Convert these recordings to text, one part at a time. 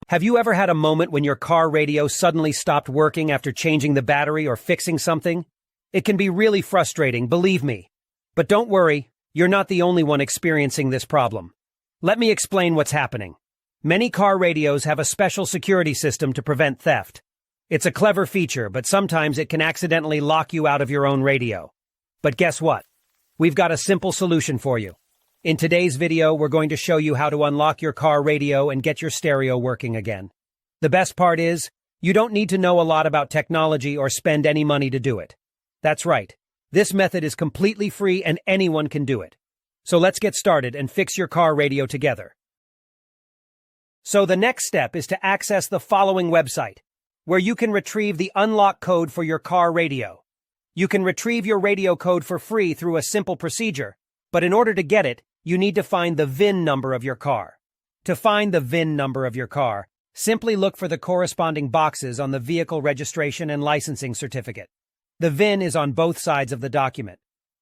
Have you ever had a moment when your car radio suddenly stopped working after changing the battery or fixing something? It can be really frustrating, believe me. But don't worry, you're not the only one experiencing this problem. Let me explain what's happening. Many car radios have a special security system to prevent theft. It's a clever feature, but sometimes it can accidentally lock you out of your own radio. But guess what? We've got a simple solution for you. In today's video, we're going to show you how to unlock your car radio and get your stereo working again. The best part is, you don't need to know a lot about technology or spend any money to do it. That's right. This method is completely free and anyone can do it. So let's get started and fix your car radio together. So the next step is to access the following website, where you can retrieve the unlock code for your car radio. You can retrieve your radio code for free through a simple procedure, but in order to get it, you need to find the VIN number of your car. To find the VIN number of your car, simply look for the corresponding boxes on the vehicle registration and licensing certificate. The VIN is on both sides of the document.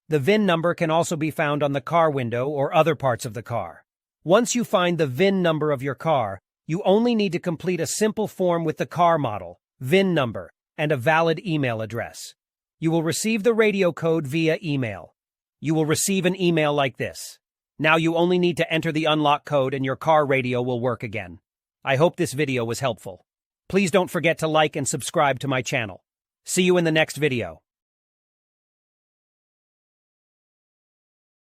The VIN number can also be found on the car window or other parts of the car. Once you find the VIN number of your car, you only need to complete a simple form with the car model, VIN number, and a valid email address. You will receive the radio code via email. You will receive an email like this. Now you only need to enter the unlock code and your car radio will work again. I hope this video was helpful. Please don't forget to like and subscribe to my channel. See you in the next video.